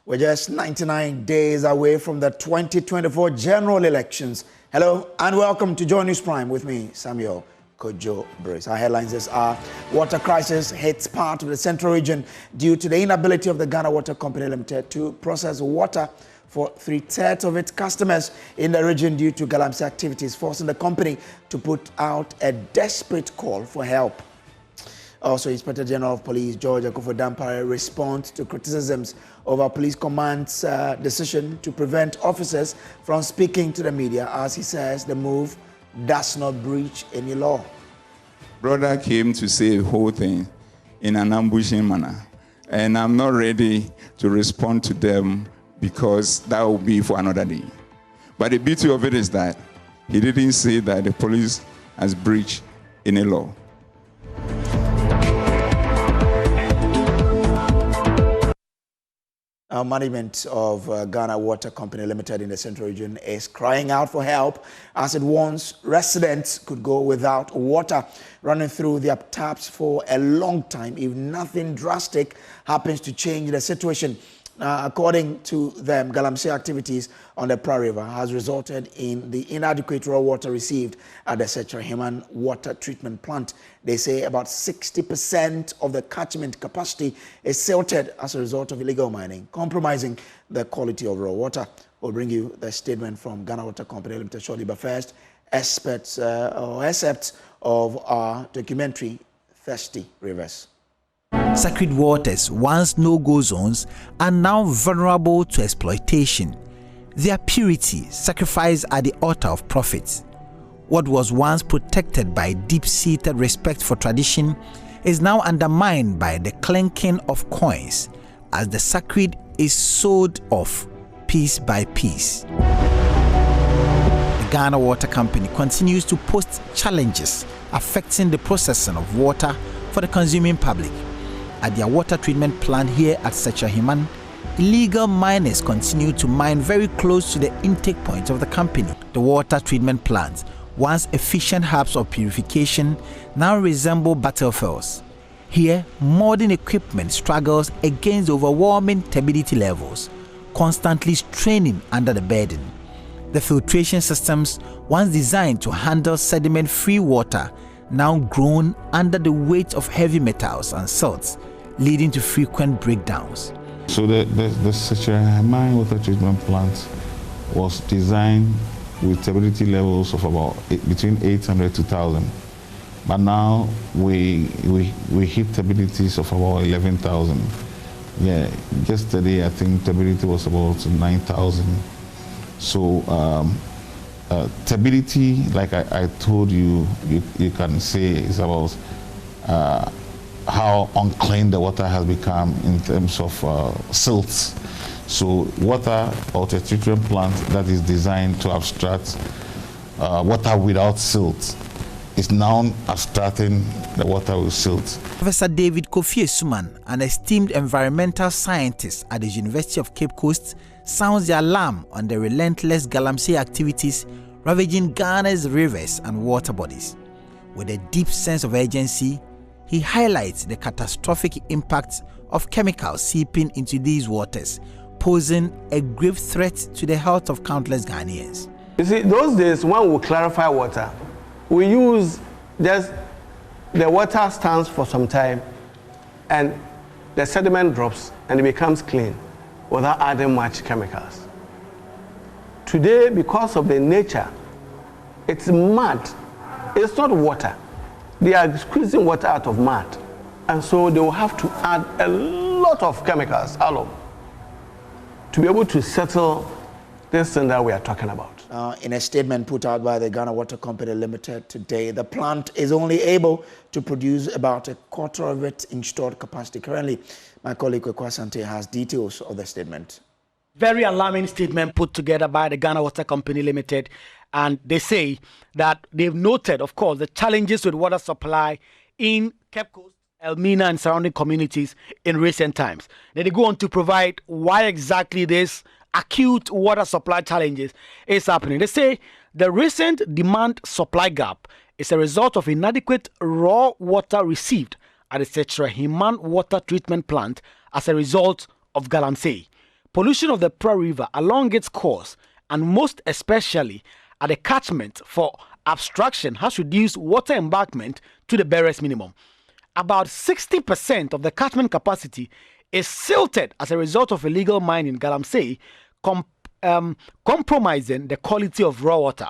We're just 99 days away from the 2024 general elections. Hello and welcome to Joy News Prime with me, Samuel Kojo Brace. Our headlines this are: water crisis hits part of the central region due to the inability of the Ghana Water Company Limited to process water for 3/3 of its customers in the region due to galamsey activities, forcing the company to put out a desperate call for help. Also, Inspector General of Police George Akufo-Dampare responds to criticisms over Police Command's decision to prevent officers from speaking to the media, as he says the move does not breach any law. Brother came to say the whole thing in an ambushing manner, and I'm not ready to respond to them because that will be for another day. But the beauty of it is that he didn't say that the police has breached any law. Our management of Ghana Water Company Limited in the Central Region is crying out for help as it warns residents could go without water running through their taps for a long time if nothing drastic happens to change the situation. According to them, galamsey activities on the Pra River has resulted in the inadequate raw water received at the Setra water treatment plant. They say about 60% of the catchment capacity is silted as a result of illegal mining, compromising the quality of raw water. We'll bring you the statement from Ghana Water Company Limited shortly, but first, excerpts of our documentary, Thirsty Rivers. Sacred waters, once no-go zones, are now vulnerable to exploitation. Their purity sacrificed at the altar of profits. What was once protected by deep-seated respect for tradition is now undermined by the clinking of coins as the sacred is sold off piece by piece. The Ghana Water Company continues to post challenges affecting the processing of water for the consuming public. At their water treatment plant here at Setra, illegal miners continue to mine very close to the intake point of the company. The water treatment plants, once efficient hubs of purification, now resemble battlefields. Here, modern equipment struggles against overwhelming turbidity levels, constantly straining under the burden. The filtration systems, once designed to handle sediment-free water, now groan under the weight of heavy metals and salts, leading to frequent breakdowns. So the Setra water treatment plant was designed with turbidity levels of about between 800 to 1,000. But now we hit turbidities of about 11,000. Yeah, yesterday I think turbidity was about 9,000. So turbidity, like I told you, you can say is about how unclean the water has become in terms of silts. So water out a treatment plant that is designed to abstract water without silt is now abstracting the water with silt. Professor David Kofi Suman, an esteemed environmental scientist at the University of Cape Coast, sounds the alarm on the relentless galamsey activities ravaging Ghana's rivers and water bodies. With a deep sense of urgency, he highlights the catastrophic impact of chemicals seeping into these waters, posing a grave threat to the health of countless Ghanaians. You see, those days when we clarify water, we use just the water stands for some time and the sediment drops and it becomes clean without adding much chemicals. Today, because of the nature, it's mud, it's not water. They are squeezing water out of mud, and so they will have to add a lot of chemicals, alum, to be able to settle this thing that we are talking about. In a statement put out by the Ghana Water Company Limited today, the plant is only able to produce about a quarter of its installed capacity. Currently, my colleague Kwekwa Asante has details of the statement. Very alarming statement put together by the Ghana Water Company Limited. And they say that they've noted, of course, the challenges with water supply in Cape Coast, Elmina, and surrounding communities in recent times. Then they go on to provide why exactly this acute water supply challenges is happening. They say the recent demand supply gap is a result of inadequate raw water received at the Setra water treatment plant as a result of galamsey. pollution of the Pra River along its course, and most especially at the catchment for abstraction, has reduced water embankment to the barest minimum. About 60% of the catchment capacity is silted as a result of illegal mining in galamsey, compromising the quality of raw water.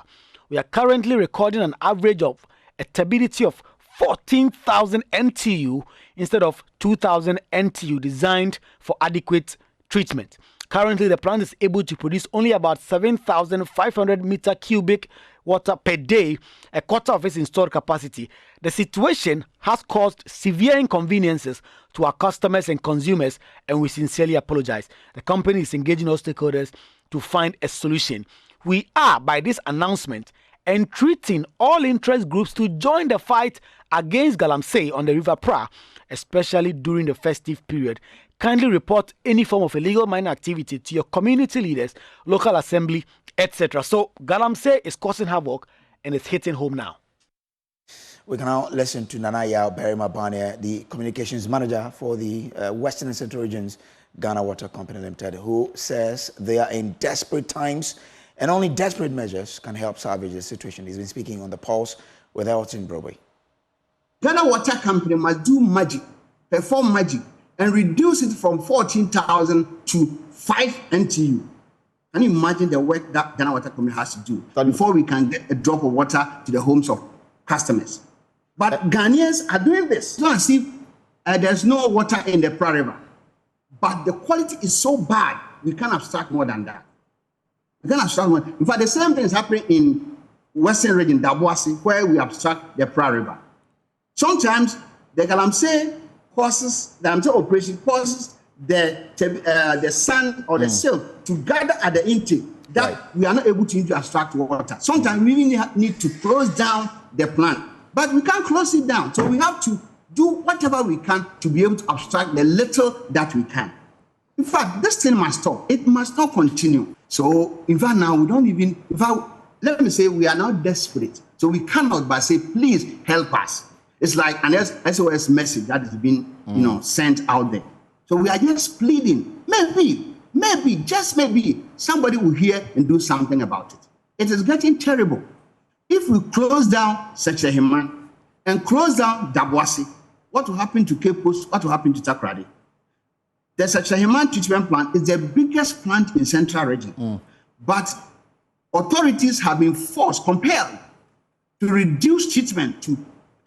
We are currently recording an average of a turbidity of 14,000 NTU instead of 2,000 NTU, designed for adequate treatment. Currently, the plant is able to produce only about 7,500 meter cubic water per day, a quarter of its installed capacity. The situation has caused severe inconveniences to our customers and consumers, and we sincerely apologize. The company is engaging all stakeholders to find a solution. We are, by this announcement, entreating all interest groups to join the fight against galamsey on the River Pra, especially during the festive period. Kindly report any form of illegal mining activity to your community leaders, local assembly, etc. So galamsey is causing havoc and it's hitting home now. We can now listen to Nana Yao Berima-Barnier, the communications manager for the Western and Central Regions Ghana Water Company Limited, who says they are in desperate times and only desperate measures can help salvage the situation. He's been speaking on The Pulse with Elton Broadway. Ghana Water Company must do magic, perform magic, and reduce it from 14,000 to 5 NTU. Can you imagine the work that Ghana Water Company has to do before we can get a drop of water to the homes of customers? But Ghanaians are doing this. It's not as if there's no water in the Pra River. But the quality is so bad, we can't abstract more than that. We can't abstract more. In fact, the same thing is happening in Western region, GWCL, where we abstract the Pra River. Sometimes the galamsey causes, the galamsey operation causes the sand or the silt to gather at the intake that we are not able to abstract water. Sometimes we even need to close down the plant, but we can't close it down. So we have to do whatever we can to be able to abstract the little that we can. In fact, this thing must stop. It must not continue. So in fact, now we don't even, in fact, let me say we are now desperate. So we cannot but say, please help us. It's like an SOS message that is being, sent out there. So we are just pleading. Maybe, just maybe, somebody will hear and do something about it. It is getting terrible. If we close down Secheheman and close down GWCL, what will happen to Cape Coast? What will happen to Takoradi? The Secheheman treatment plant is the biggest plant in Central Region. But authorities have been compelled to reduce treatment to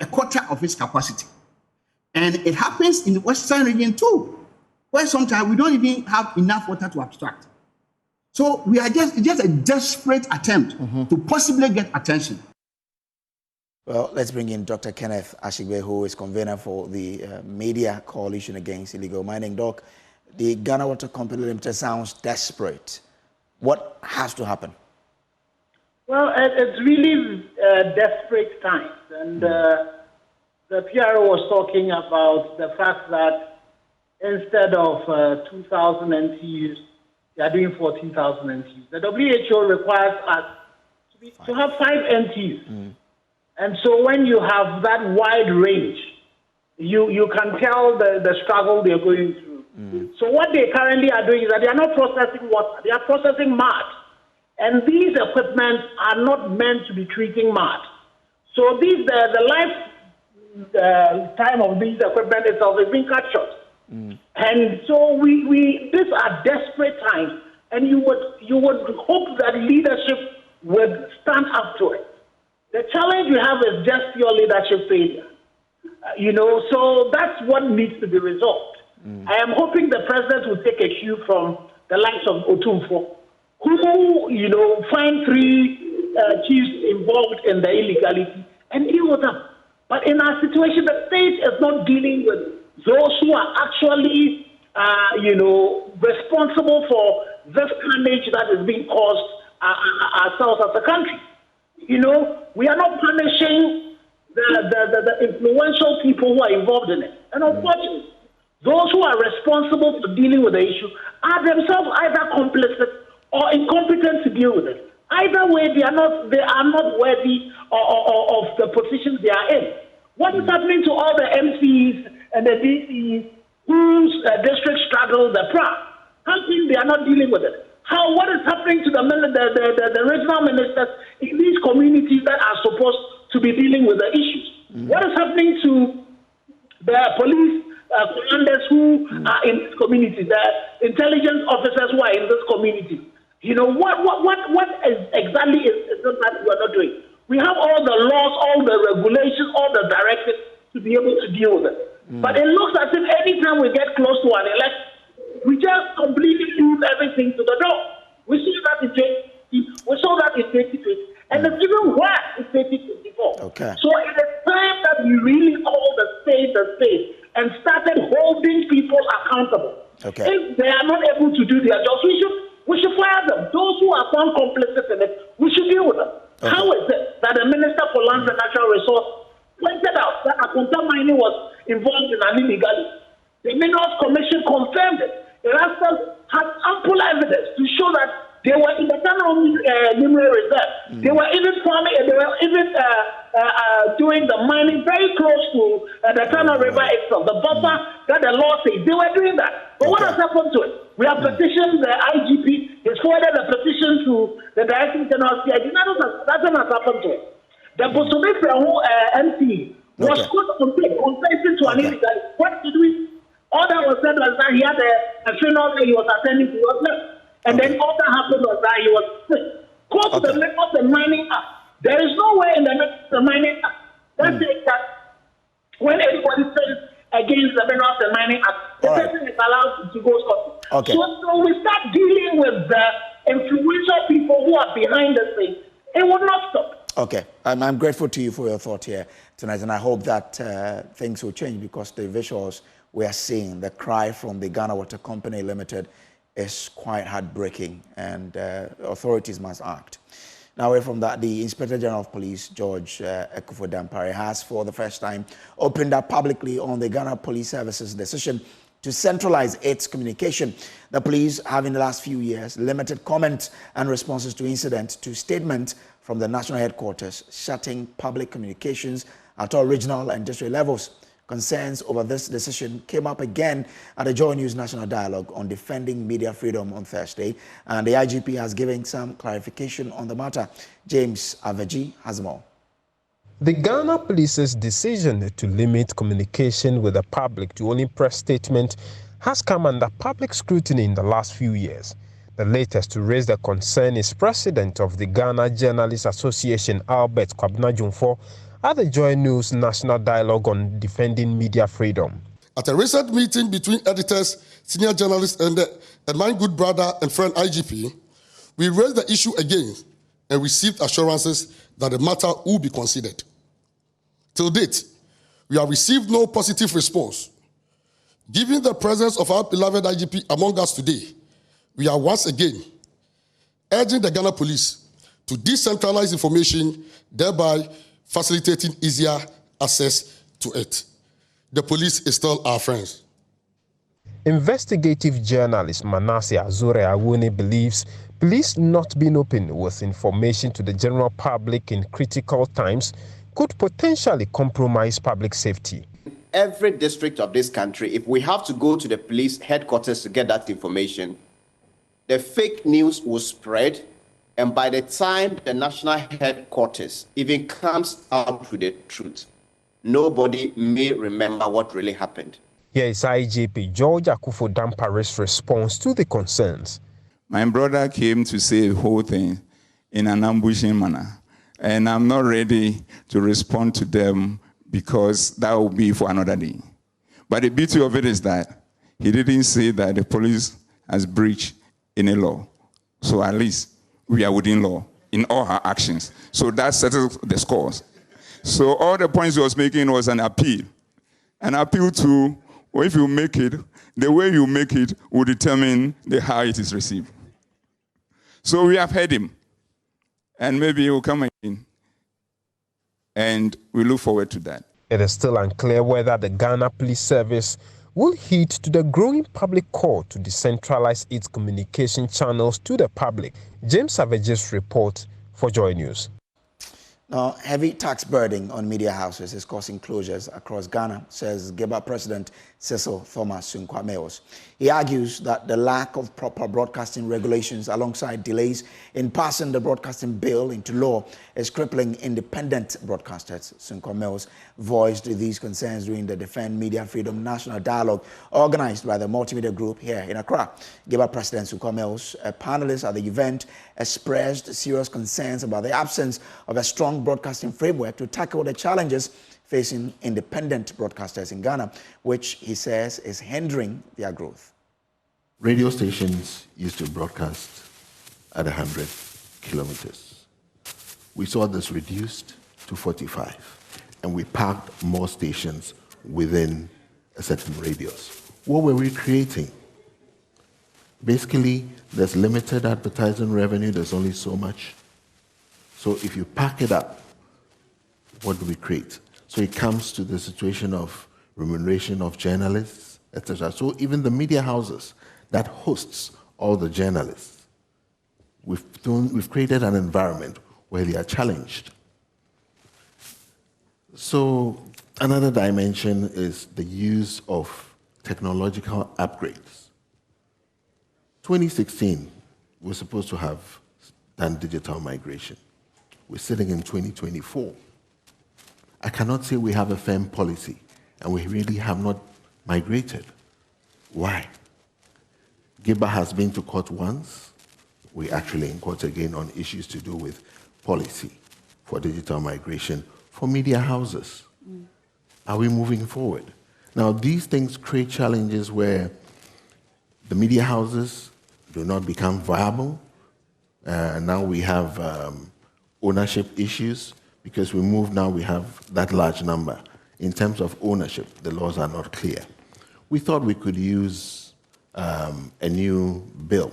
a quarter of its capacity. And it happens in the Western Region too, where sometimes we don't even have enough water to abstract. So we are just a desperate attempt to possibly get attention. Well, let's bring in Dr. Kenneth Ashigbe, who is convener for the Media Coalition Against Illegal Mining. Doc, the Ghana Water Company Limited sounds desperate. What has to happen? Well, it's really desperate times. And the PRO was talking about the fact that instead of 2,000 NTUs, they are doing 14,000 NTUs. The WHO requires us to have 5 NTUs. And so when you have that wide range, you can tell the struggle they're going through. So what they currently are doing is that they are not processing water, they are processing mud. And these equipment are not meant to be treating mud. So the lifetime of these equipment itself is being cut short. And so these are desperate times, and you would hope that leadership would stand up to it. The challenge we have is just your leadership failure. So that's what needs to be resolved. I am hoping the president will take a cue from the likes of Otumfo, who, find 3 chiefs involved in the illegality and deal with them. But in our situation, the state is not dealing with those who are actually, responsible for this carnage that is being caused ourselves as a country. We are not punishing the influential people who are involved in it. And unfortunately, those who are responsible for dealing with the issue are themselves either complicit or incompetent to deal with it. Either way, they are not worthy of the positions they are in. What is happening to all the MCs and the DCs whose districts struggle the Pra? How come they are not dealing with it? What is happening to the regional ministers in these communities that are supposed to be dealing with the issues? What is happening to the police commanders who are in this community, the intelligence officers who are in this community? You know, what exactly is it that we are not doing? We have all the laws, all the regulations, all the directives to be able to deal with it. But it looks as if anytime we get close to an election, we just completely lose everything to the door. We saw that in 2020, and it's even worse in 2024. Okay. So it is time that we really call the state and started holding people accountable. Okay. If they are not able to do their jobs, we should fire them. Those who are found complicit in it, we should deal with them. Okay. How is it that the Minister for Lands and Natural Resources pointed out that Akonta mining was involved in an illegality? The Minerals Commission confirmed it. Erasmus had ample evidence to show that they were in the Tana Mineral Reserve. They were even farming, they were even doing the mining very close to the Tana River itself. The buffer that the law says, they were doing that. But what has happened to it? We have petitioned the IGP, he's forwarded a petition to the Director General CID. Nothing has happened to it. The Bosomese MC was caught on tape, confessing to an illegality. What did we? All that was said was that he had a funeral that he was attending to was left. And then all that happened was that he was sick. Go to the name of the Mining Act. There is no way in the Mining Act that says that when anybody says against the Minerals and Mining Act, the person is allowed to go scot-free. Okay. So we start dealing with the influential people who are behind the thing. It will not stop. Okay, I'm grateful to you for your thought here tonight, and I hope that things will change, because the visuals we are seeing, the cry from the Ghana Water Company Limited, is quite heartbreaking, and authorities must act. Now, away from that, the Inspector General of Police, George Ekufo-Dampare, has for the first time opened up publicly on the Ghana Police Service's decision to centralize its communication. The police have in the last few years limited comment and responses to incidents to statement from the national headquarters, shutting public communications at all regional and district levels. Concerns over this decision came up again at the Joy News National Dialogue on defending media freedom on Thursday, and the IGP has given some clarification on the matter. James Aveji has more. The Ghana Police's decision to limit communication with the public to only press statement has come under public scrutiny in the last few years. The latest to raise the concern is President of the Ghana Journalists Association, Albert Kwabena-Jumfo, at the Joy News National Dialogue on defending media freedom. At a recent meeting between editors, senior journalists, and my good brother and friend IGP, we raised the issue again and received assurances that the matter will be considered. Till date, we have received no positive response. Given the presence of our beloved IGP among us today, we are once again urging the Ghana Police to decentralize information, thereby facilitating easier access to it. The police is still our friends. Investigative journalist Manasseh Azure Awuni believes police not being open with information to the general public in critical times could potentially compromise public safety. Every district of this country, if we have to go to the police headquarters to get that information, the fake news will spread, and by the time the national headquarters even comes out with the truth, nobody may remember what really happened. Here is IGP George Akufo-Dampare's response to the concerns. My brother came to say the whole thing in an ambushing manner, and I'm not ready to respond to them because that will be for another day. But the beauty of it is that he didn't say that the police has breached any law. So at least we are within law in all our actions. So that settles the scores. So all the points he was making was an appeal. An appeal to, or if you make it, the way you make it will determine how it is received. So we have heard him. And maybe he will come again. And we look forward to that. It is still unclear whether the Ghana Police Service will heed to the growing public call to decentralize its communication channels to the public. James Savage's report for Joy News. Now, heavy tax burden on media houses is causing closures across Ghana, says GEBA President Cecil Thomas Sunkwa-Meos. He argues that the lack of proper broadcasting regulations alongside delays in passing the broadcasting bill into law is crippling independent broadcasters. Sunkwa-Meos voiced these concerns during the Defend Media Freedom National Dialogue organized by the Multimedia Group here in Accra. GEBA President Sunkwa-Meos, a panelist at the event, expressed serious concerns about the absence of a strong broadcasting framework to tackle the challenges facing independent broadcasters in Ghana, which he says is hindering their growth. Radio stations used to broadcast at 100 kilometers. We saw this reduced to 45, and we parked more stations within a certain radius. What were we creating? Basically, there's limited advertising revenue, there's only so much. So if you pack it up, what do we create? So it comes to the situation of remuneration of journalists, etc. So even the media houses that hosts all the journalists, we've created an environment where they are challenged. So another dimension is the use of technological upgrades. 2016, we're supposed to have done digital migration. We're sitting in 2024. I cannot say we have a firm policy, and we really have not migrated. Why? GEBA has been to court once. We're actually in court again on issues to do with policy for digital migration for media houses. Are we moving forward? Now, these things create challenges where the media houses do not become viable. Now we have ownership issues. Because we have that large number. In terms of ownership, the laws are not clear. We thought we could use a new bill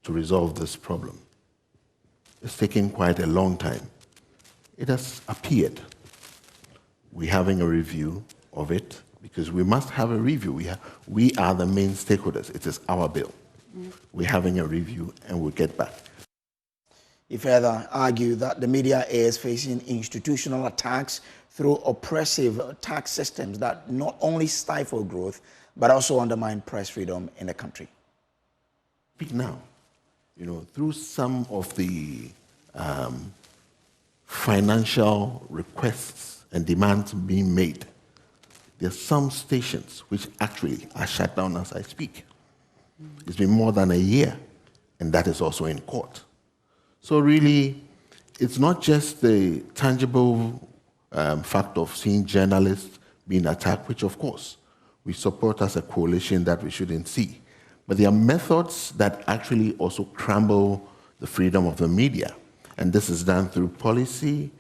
to resolve this problem. It's taken quite a long time. It has appeared. We're having a review of it because we must have a review. We are the main stakeholders. It is our bill. We're having a review and we'll get back. He further argued that the media is facing institutional attacks through oppressive tax systems that not only stifle growth, but also undermine press freedom in the country. Speak now, through some of the financial requests and demands being made, there are some stations which actually are shut down as I speak. It's been more than a year, and that is also in court. So really, it's not just the tangible fact of seeing journalists being attacked, which of course we support as a coalition that we shouldn't see. But there are methods that actually also crumble the freedom of the media. And this is done through policy,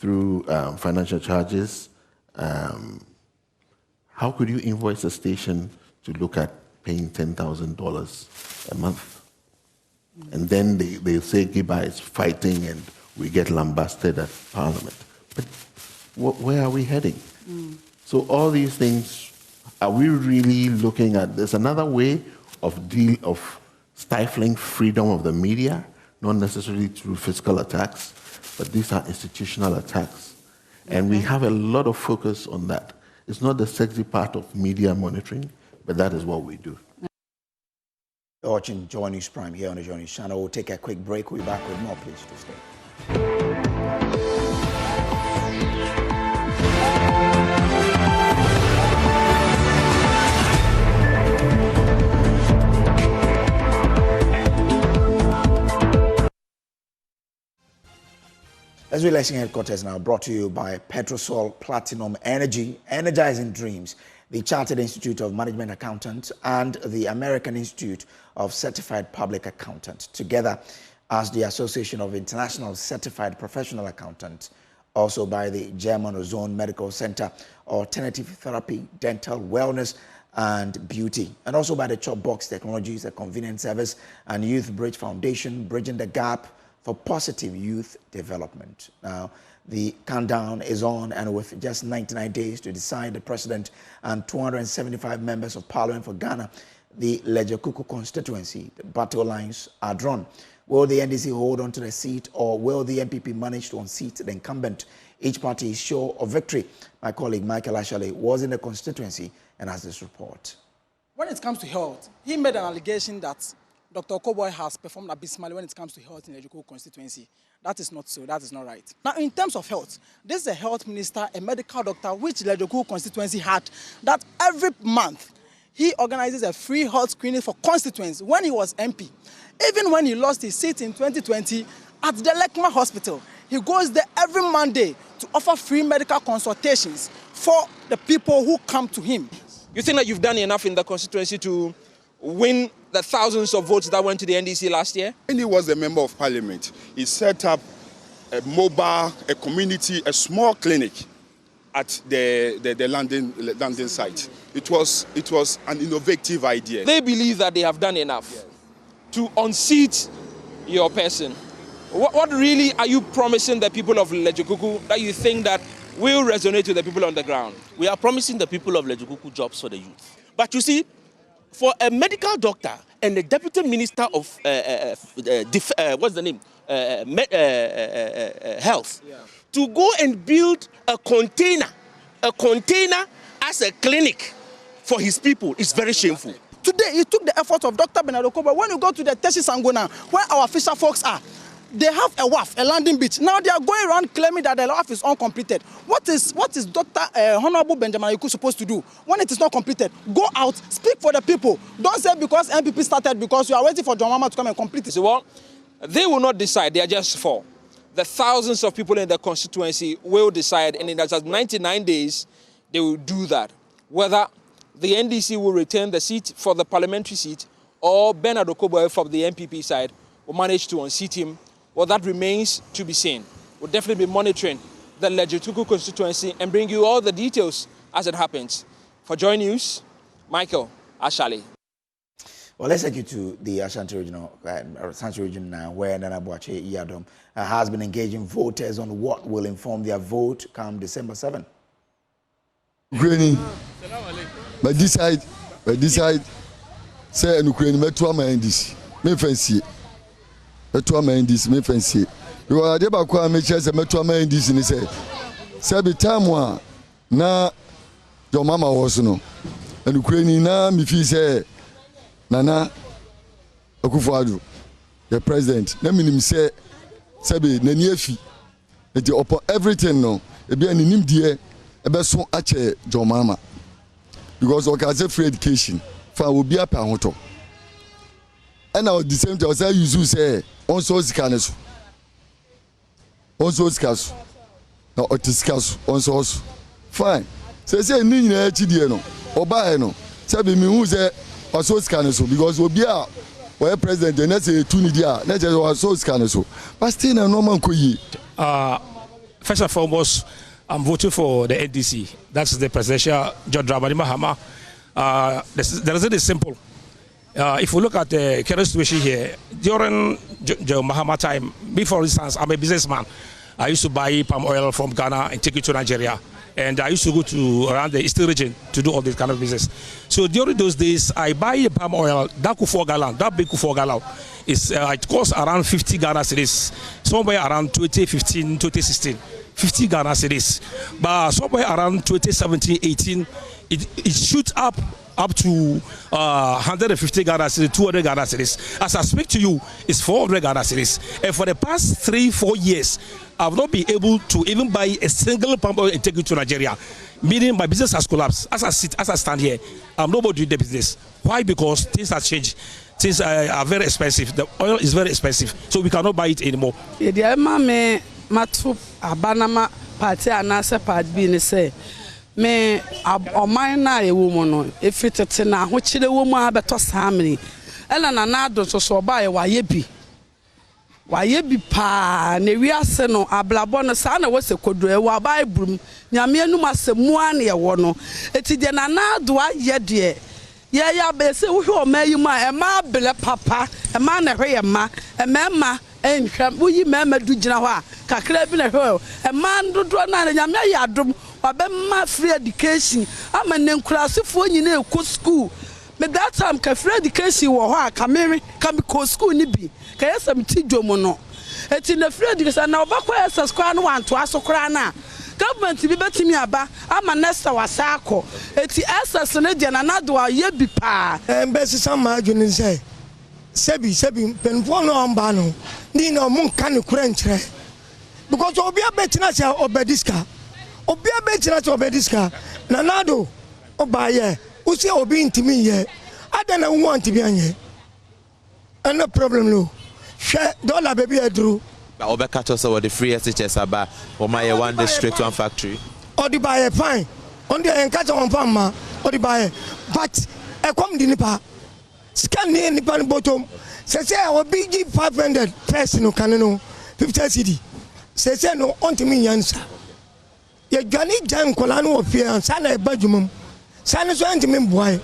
through financial charges. How could you invoice a station to look at paying $10,000 a month? And then they say GEBA is fighting and we get lambasted at Parliament. But where are we heading? So all these things, are we really looking at, there's another way of stifling freedom of the media, not necessarily through fiscal attacks, but these are institutional attacks. And we have a lot of focus on that. It's not the sexy part of media monitoring, but that is what we do. You're watching Joy News Prime here on the Joy News channel. We'll take a quick break. We'll be back with more. Please to stay. As we're Election Headquarters now, brought to you by Petrosol Platinum Energy, Energizing Dreams, the Chartered Institute of Management Accountants, and the American Institute of Certified Public Accountants, together as the Association of International Certified Professional Accountants, also by the German Ozone Medical Center, Alternative Therapy, Dental Wellness, and Beauty, and also by the Chopbox Technologies, a convenience service, and Youth Bridge Foundation, bridging the gap for positive youth development. Now, the countdown is on, and with just 99 days to decide the president and 275 members of parliament for Ghana, the Lejokuku constituency, the battle lines are drawn. Will the NDC hold on to the seat, or will the MPP manage to unseat the incumbent? Each party is sure of victory. My colleague Michael Ashale was in the constituency and has this report. When it comes to health, he made an allegation that Dr. Okoboy has performed abysmally when it comes to health in the Ejiko constituency. That is not so. That is not right. Now, in terms of health, this is a health minister, a medical doctor, which the Ejiko constituency had, that every month he organizes a free health screening for constituents when he was MP. Even when he lost his seat in 2020 at the Lekma Hospital, he goes there every Monday to offer free medical consultations for the people who come to him. You think that you've done enough in the constituency to win the thousands of votes that went to the NDC last year? When he was a member of parliament, he set up a mobile, a community, a small clinic at the landing site. It was an innovative idea. They believe that they have done enough to unseat your person. What really are you promising the people of Lejikuku that you think that will resonate with the people on the ground? We are promising the people of Lejikuku jobs for the youth. But you see, for a medical doctor and the deputy minister of what's the name? Health, to go and build a container as a clinic for his people is very shameful. Today, he took the effort of Dr. Bernard Okoboy. When you go to the Teshi Sangona, where our fisher folks are, they have a WAF, a landing beach. Now they are going around claiming that the WAF is uncompleted. What is Dr. Honorable Benjamin Ayuku supposed to do when it is not completed? Go out, speak for the people. Don't say because MPP started, because you are waiting for John Mama to come and complete it. So, well, they will not decide. They are just for. The thousands of people in the constituency will decide, and in just 99 days, they will do that. Whether the NDC will retain the seat for the parliamentary seat, or Bernard Okoboy from the MPP side will manage to unseat him, well, that remains to be seen. We'll definitely be monitoring the Lejituku constituency and bring you all the details as it happens. For Joy News, Michael Ashale. Well, let's take you to the Ashanti region now, where Nana Boache Iyadom has been engaging voters on what will inform their vote come December 7. Ukraine, but decide, say Ukraine, me to my NDC, me fancy, me fancy. You are the Bakwa, me chance, me to my NDC, and say be time one, na your mama was no, and Ukraine na me feel say. Nana Akufo-Addo, the president, let me say, Sabi, Neniefi, and upon everything no, a be an inimdia, a best son ache John Mama. Because of our free education, for will be a panto. And now the same time, I use say, on so scanners, now otiscas, on source. Fine. Say, Nina Chidiano, or Bayano, Sabi, me who's a so scanner so because we are president and that's a Tunidia, not just so scanner so. But still, no man could. First and foremost, I'm voting for the NDC. That's the presidential John Dramani Mahama. The result is simple. If we look at the current situation here, during John Mahama time, me for instance, I'm a businessman. I used to buy palm oil from Ghana and take it to Nigeria. And I used to go to around the eastern region to do all this kind of business. So during those days, I buy a palm oil, that Kufuor gallon, that big Kufuor gallon, it costs around 50 Ghana cedis, somewhere around 2015, 2016, 50 Ghana cedis. But somewhere around 2017, 18, it shoots up to 150 Ghana cedis, 200 Ghana cedis. As I speak to you, it's 400 Ghana cedis. And for the past 3-4 years, I've not been able to even buy a single palm oil and take it to Nigeria. Meaning my business has collapsed. As I stand here, I'm not doing the business. Why? Because things have changed. Things are very expensive. The oil is very expensive, so we cannot buy it anymore. Me ọman na ewu mu no efitete na ahochire wo mu abeto samri ela na na ado so ba ye waye bi pa na wiase no ablabo no sa na wose kodo e wa bible nyame anum asemu an ye wo no eti de na na ado aye de ya be se wo hwe o mayi mu a e ma bele papa e ma na hwe ye ma e mema enhwam wo yi mema du gina ho a kakra bi na hwe e ma ndodo na nyame ya adom Wabema free education. I'm an enclassifo nyine ko school. Me that time ka free education wo ho a kamere ka me ko school ni bi. kaya some tijomo no. It's in the field because I know back where SS Crown one to us crana. Government be betting me aba, I'm a nesta wasako. It's the SS and another year be pa. And best some margin is say. Sebi, penfono ambano. Nino mun can crench. Because Obia Betina Obediska. Obia Betina Obediska. Nanado. Obaye. Usi Obi into me ye. I don't want to be on ye. And no problem, no. Share dollar baby I drew. Obe catch us over the free SHS aba. Or my one district, one factory. Or the buyer fine. On the encounter on Pama. Or the buyer. But I come the nipa. Scan the nipa bottom. Say I will be give 500 person can 50 cedi. Say no on to me answer. Ye gani jan kolano of fear and sana badumum. Sana so anti me boy.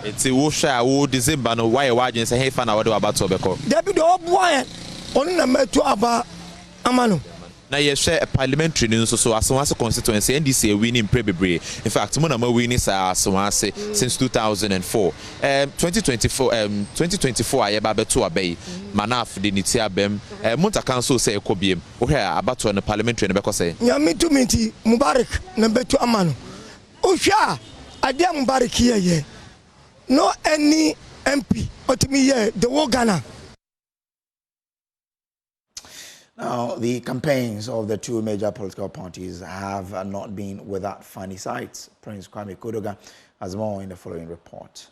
It's a wusha who December no why you say hey fan what about Tobacco. There be the boy on the meto about Amano. Now you share a parliamentary news so as one constituency NDC winning Prebebre. In fact, Monama winning since 2004. 2024 I babe to obey. Manaf Dinitia Bem. Monta Council say Kobium. Ohe about on the parliamentary and because say. Yami to minti Mubarak number 2 Amano. Usha Adia Mubarak here. No any MP or to me here the war Ghana. Now, the campaigns of the two major political parties have not been without funny sights. Prince Kwame Kodoga has more in the following report.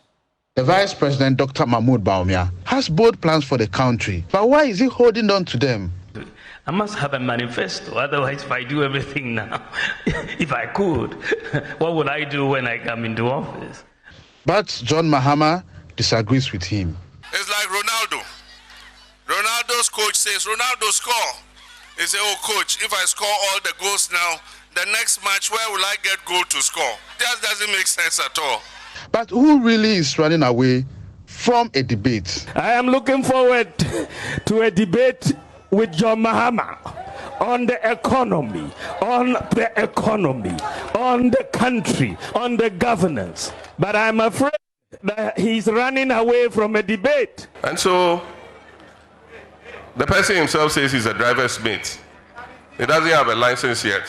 The Vice President, Dr. Mahmoud Bawumia, has bold plans for the country, but why is he holding on to them? I must have a manifesto, otherwise if I do everything now, if I could, what would I do when I come into office? But John Mahama disagrees with him. It's like Ronaldo. Ronaldo's coach says, Ronaldo score. He says, oh coach, if I score all the goals now, the next match, where will I get goal to score? That doesn't make sense at all. But who really is running away from a debate? I am looking forward to a debate with John Mahama on the economy, on the country, on the governance. But I'm afraid that he's running away from a debate. And so, the person himself says he's a driver's mate. He doesn't have a license yet.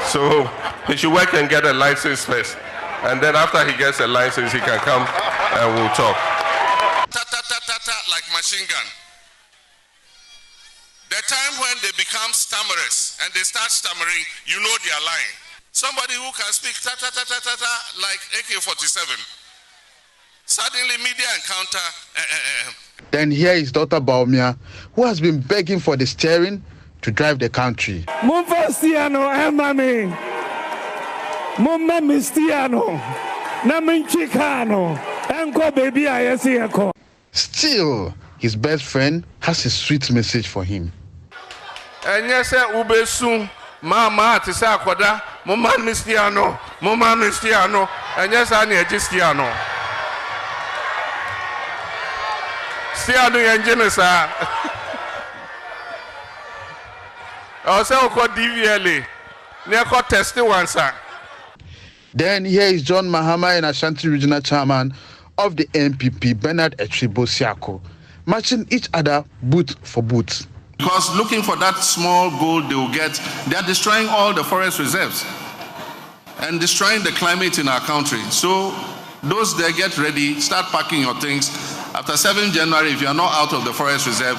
So he should work and get a license first. And then after he gets a license, he can come and we'll talk. Like machine gun. The time when they become stammerers and they start stammering, you know they are lying. Somebody who can speak like AK-47. Suddenly media encounter. Then here is Dr. Bawumia, who has been begging for the steering to drive the country. Still, his best friend has a sweet message for him. And yes, Ubesu, Mama, Tisa Koda, Mama Mistiano, and yes, I need Gistiano. Stiano Yangenesa. Also, called DVLA. Near called testing one, sir. Then here is John Mahama and Ashanti Regional Chairman of the NPP, Bernard Echibo-Siako, matching each other boot for boot. Because looking for that small gold they will get, they are destroying all the forest reserves and destroying the climate in our country. So those there, get ready, start packing your things. After 7 January, if you are not out of the forest reserve,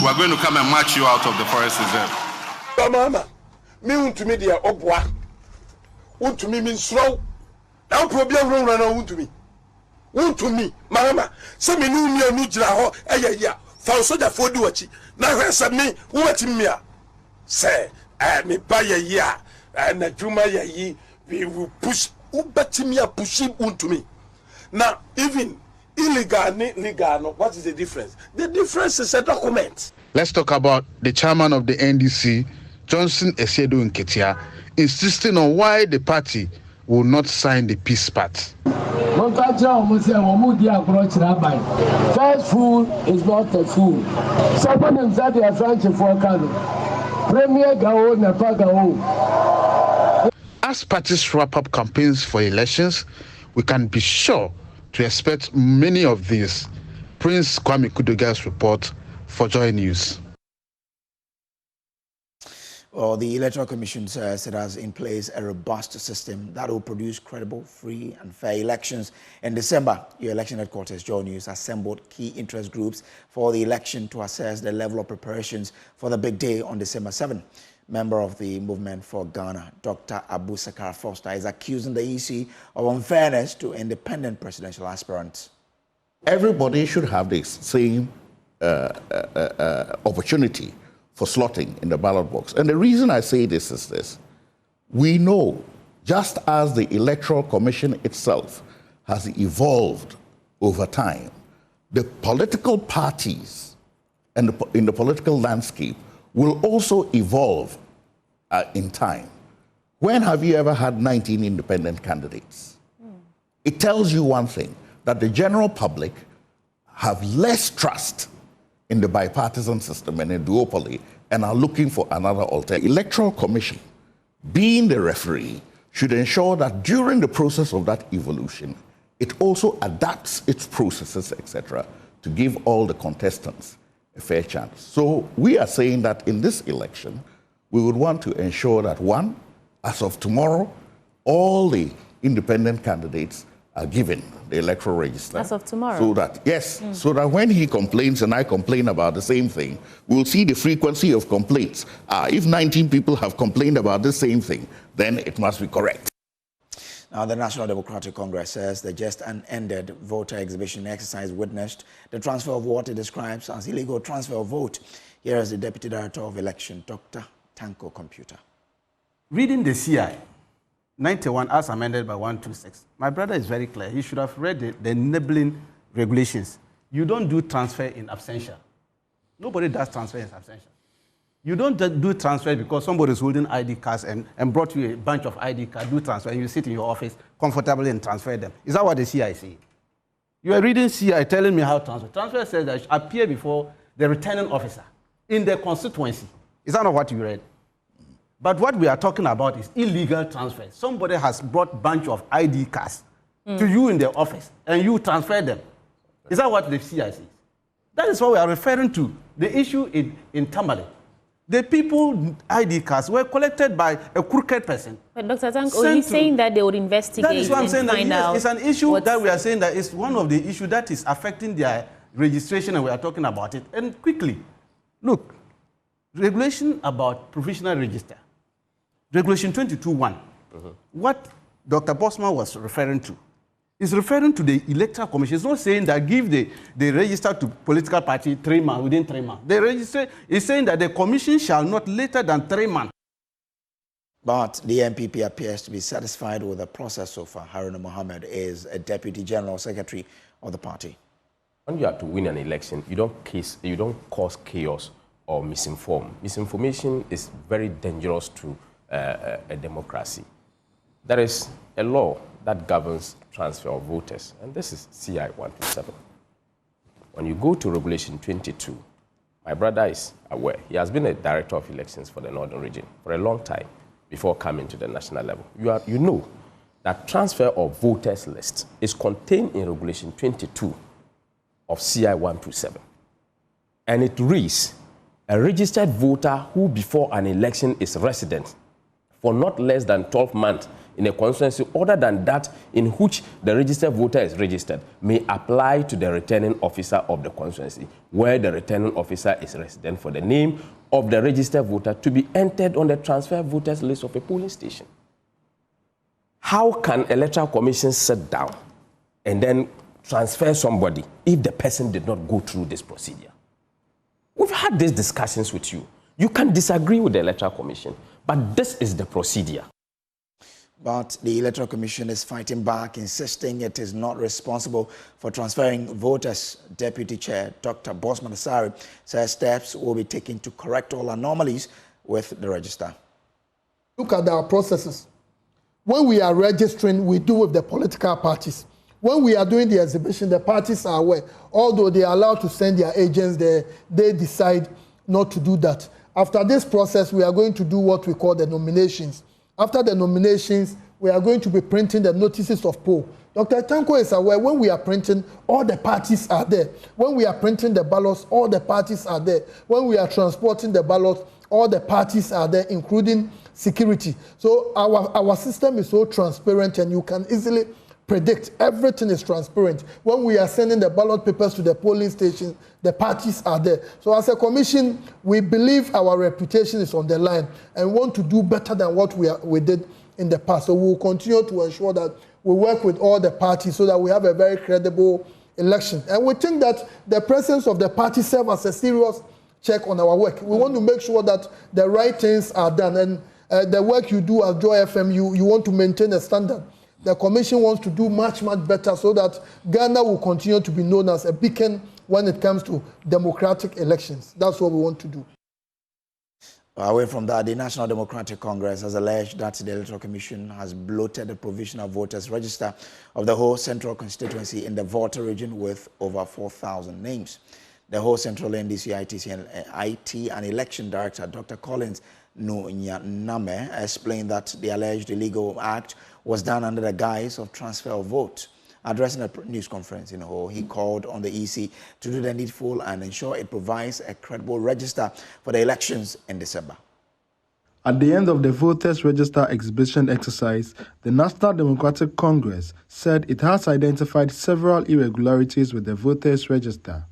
we are going to come and march you out of the forest reserve. Mama, me want to me the obwa. Want to me mean slow. Now problem run want to me. Want to me, Mama. Some me no me no jira ho. Yeah. For so that for do what now answer me what me say me buy a year and a juma ye we will push ubatimia pushing unto me. Now even illegal legal, what is the difference? The difference is a document. Let's talk about the chairman of the NDC, Johnson Esiedo Nketia, insisting on why the party will not sign the peace pact. First fool is not a fool. Second himself they are French for Kano. Premier Gao Nepa Gao. As parties wrap up campaigns for elections, we can be sure to expect many of these Prince Kwame Kudoga's report for Joy News. Well, the Electoral Commission says it has in place a robust system that will produce credible, free and fair elections. In December, your election headquarters, Joy News, assembled key interest groups for the election to assess the level of preparations for the big day on December 7. Member of the Movement for Ghana, Dr. Abu Sakar Foster, is accusing the EC of unfairness to independent presidential aspirants. Everybody should have the same opportunity for slotting in the ballot box. And the reason I say this is this. We know, just as the Electoral Commission itself has evolved over time, the political parties and in the political landscape will also evolve in time. When have you ever had 19 independent candidates? It tells you one thing, that the general public have less trust in the bipartisan system and in duopoly and are looking for another alternative. Electoral Commission, being the referee, should ensure that during the process of that evolution, it also adapts its processes, etc., to give all the contestants a fair chance. So we are saying that in this election, we would want to ensure that, one, as of tomorrow, all the independent candidates are given the electoral register. As of tomorrow? So that, yes, so that when he complains and I complain about the same thing, we'll see the frequency of complaints. If 19 people have complained about the same thing, then it must be correct. Now, the National Democratic Congress says the just ended voter exhibition exercise witnessed the transfer of what it describes as illegal transfer of vote. Here is the Deputy Director of Election, Dr. Tanko Computer. Reading the CI 91 as amended by 126, my brother is very clear. He should have read the enabling regulations. You don't do transfer in absentia. Nobody does transfer in absentia. You don't do transfer because somebody is holding ID cards and brought you a bunch of ID cards, do transfer, and you sit in your office comfortably and transfer them. Is that what the CI says? You are reading CI telling me how transfer. Transfer says that I should appear before the returning officer in the constituency. Is that not what you read? But what we are talking about is illegal transfer. Somebody has brought a bunch of ID cards to you in the office, and you transfer them. Is that what the CI says? That is what we are referring to. The issue in Tamale. The people ID cards were collected by a crooked person. But Dr. Tanko, he's saying that they would investigate. That is what I'm saying. Find out it's an issue that we are saying that is one of the issues that is affecting their registration, and we are talking about it. And quickly, look, regulation about provisional register. Regulation 22.1, what Dr. Bosman was referring to, is referring to the Electoral Commission. It's not saying that give the register to political party 3 months, within 3 months. The register is saying that the commission shall not later than 3 months. But the MPP appears to be satisfied with the process so far. Haruna Mohammed is a Deputy General Secretary of the party. When you have to win an election, you don't cause chaos or misinform. Misinformation is very dangerous to a democracy. There is a law that governs transfer of voters, and this is CI 127. When you go to Regulation 22, my brother is aware. He has been a director of elections for the Northern region for a long time before coming to the national level. You know that transfer of voters list is contained in Regulation 22 of CI 127. And it reads, a registered voter who before an election is resident for not less than 12 months in a constituency other than that in which the registered voter is registered may apply to the returning officer of the constituency where the returning officer is resident for the name of the registered voter to be entered on the transfer voters list of a polling station. How can Electoral Commission sit down and then transfer somebody if the person did not go through this procedure? We've had these discussions with you. You can disagree with the Electoral Commission, but this is the procedure. But the Electoral Commission is fighting back, insisting it is not responsible for transferring voters. Deputy Chair Dr. Bosman Asari says steps will be taken to correct all anomalies with the register. Look at our processes. When we are registering, we do with the political parties. When we are doing the exhibition, the parties are aware. Although they are allowed to send their agents there, they decide not to do that. After this process, we are going to do what we call the nominations. After the nominations, we are going to be printing the notices of poll Dr. Tanko is aware when we are printing, all the parties are there. When we are printing the ballots, all the parties are there. When we are transporting the ballots, all the parties are there, including security. So our system is so transparent and you can easily predict. Everything is transparent. When we are sending the ballot papers to the polling station, the parties are there. So as a commission, we believe our reputation is on the line and want to do better than what we did in the past. So we will continue to ensure that we work with all the parties so that we have a very credible election. And we think that the presence of the party serves as a serious check on our work. We want to make sure that the right things are done. And the work you do at Joy FM, you want to maintain a standard. The commission wants to do much, much better so that Ghana will continue to be known as a beacon when it comes to democratic elections. That's what we want to do. Away from that, the National Democratic Congress has alleged that the Electoral Commission has bloated the provisional voters register of the whole central constituency in the Volta region with over 4,000 names. The whole central NDC IT and election director, Dr. Collins Nunyaname, explained that the alleged illegal act was done under the guise of transfer of vote. Addressing a news conference in Ho, he called on the EC to do the needful and ensure it provides a credible register for the elections in December. At the end of the voters register exhibition exercise, the National Democratic Congress said it has identified several irregularities with the voters register.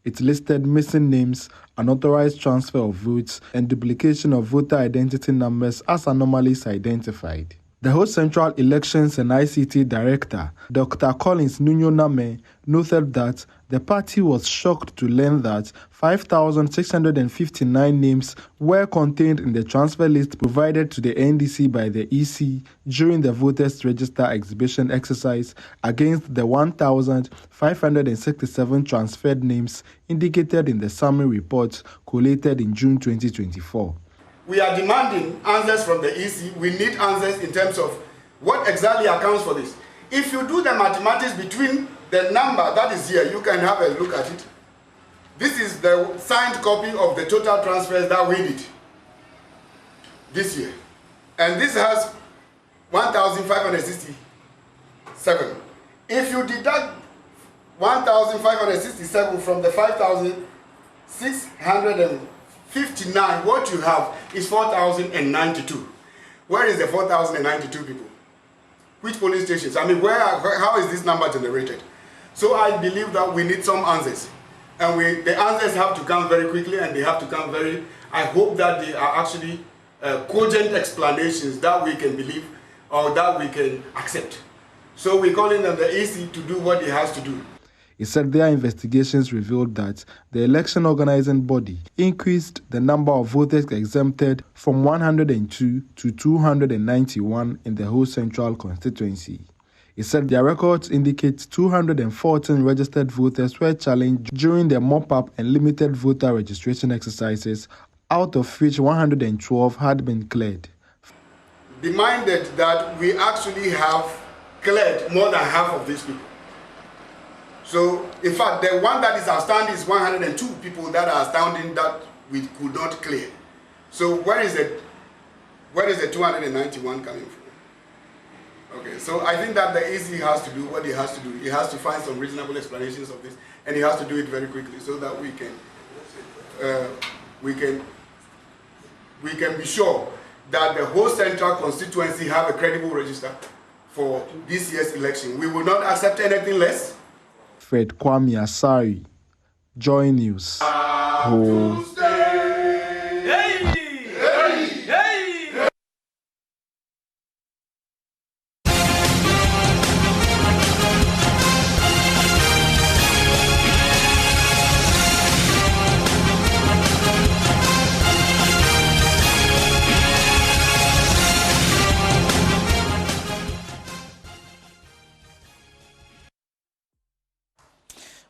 It listed missing names, unauthorized transfer of votes, and duplication of voter identity numbers as anomalies identified. The whole Central Elections and ICT Director, Dr. Collins Nunyaname, noted that the party was shocked to learn that 5,659 names were contained in the transfer list provided to the NDC by the EC during the voters register exhibition exercise against the 1,567 transferred names indicated in the summary report collated in June 2024. We are demanding answers from the EC. We need answers in terms of what exactly accounts for this. If you do the mathematics between the number that is here, you can have a look at it. This is the signed copy of the total transfers that we did this year. And this has 1,567. If you deduct 1,567 from the 5,659, what you have is 4,092. Where is the 4,092 people? Which polling stations? I mean, how is this number generated? So I believe that we need some answers. And the answers have to come very quickly, and they have to come I hope that they are actually cogent explanations that we can believe or that we can accept. So we're calling on the EC to do what it has to do. He said their investigations revealed that the election organizing body increased the number of voters exempted from 102 to 291 in the whole central constituency. He said their records indicate 214 registered voters were challenged during the mop-up and limited voter registration exercises, out of which 112 had been cleared. Be minded that we actually have cleared more than half of these people. So, in fact, the one that is outstanding is 102 people that are outstanding that we could not clear. So, where is the 291 coming from? Okay, so I think that the EC has to do what he has to do. He has to find some reasonable explanations of this, and he has to do it very quickly so that we can be sure that the whole central constituency have a credible register for this year's election. We will not accept anything less. Fred Kwame Asari, Joy News.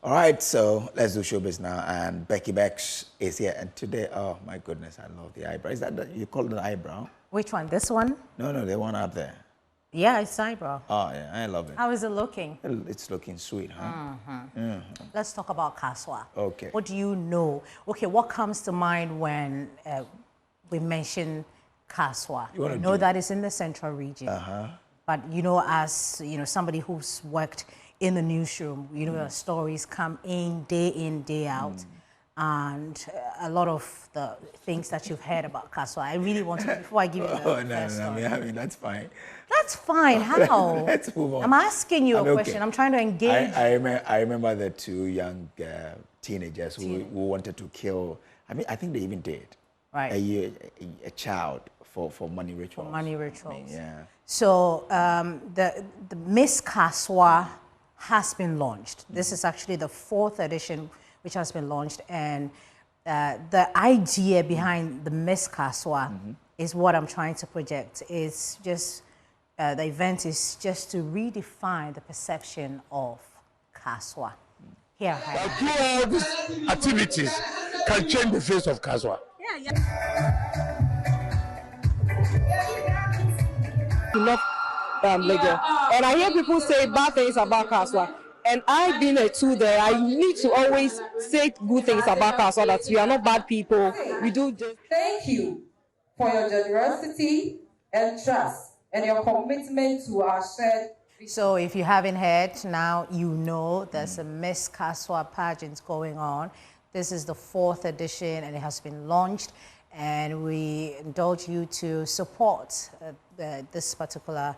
All right, so let's do showbiz now. And Becky Bex is here. And today, oh my goodness, I love the eyebrow. Is that you call it an eyebrow? Which one? This one? No, the one up there. Yeah, it's eyebrow. Oh, yeah, I love it. How is it looking? It's looking sweet, huh? Let's talk about Kaswa. Okay. What do you know? Okay, what comes to mind when we mention Kaswa? You know that it's in the central region. But, you know, as, you know, somebody who's worked in the newsroom, you know, stories come in, day out. And a lot of the things that you've heard about Kaswa, I really want to, before I give you the first story. I mean, that's fine. That's fine. How? Let's move on. I'm asking you a question. Okay. I'm trying to engage. I remember the two young teenagers who wanted to kill. I mean, I think they even did. Right. A child for money rituals. For money rituals. I mean, yeah. So the Miss Kaswa has been launched. This is actually the 4th edition which has been launched, and the idea behind the Miss Kaswa is what I'm trying to project. It's just the event is just to redefine the perception of Kaswa. Here, through all these activities can change the face of Kaswa. Enough Lagos. And I hear people say bad things about Kaswa. And I've been a tool there. I need to always say good things about Kaswa, that we are not bad people. We do just. Thank you for your generosity and trust and your commitment to our shared. So if you haven't heard, now you know there's a Miss Kaswa pageant going on. This is the 4th edition and it has been launched. And we indulge you to support this particular.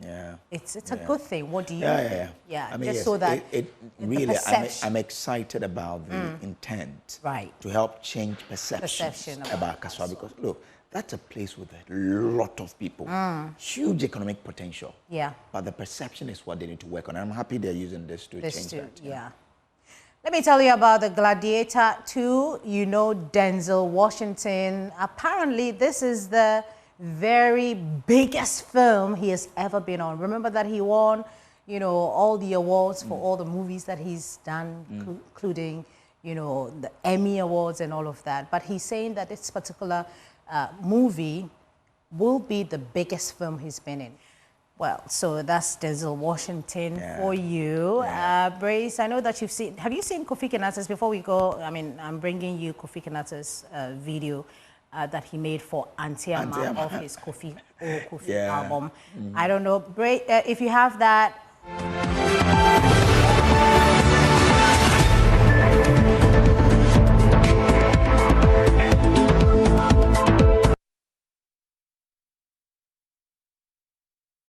Yeah, it's a good thing. What do you? Yeah. I mean, just yes, so that it really, I'm excited about the intent, to help change perception about Kaswa, because look, that's a place with a lot of people, huge economic potential. Yeah, but the perception is what they need to work on. And I'm happy they're using this to change that. Yeah. Let me tell you about the Gladiator 2. You know Denzel Washington. Apparently, this is the very biggest film he has ever been on. Remember that he won, you know, all the awards for all the movies that he's done, including, you know, the Emmy Awards and all of that. But he's saying that this particular movie will be the biggest film he's been in. Well, so that's Denzel Washington for you. Brace, I know that you've seen, have you seen Kofi Kinata's, before we go, I mean, I'm bringing you Kofi Kinata's video that he made for Antiama of his Kofi album. I don't know, Brace, if you have that.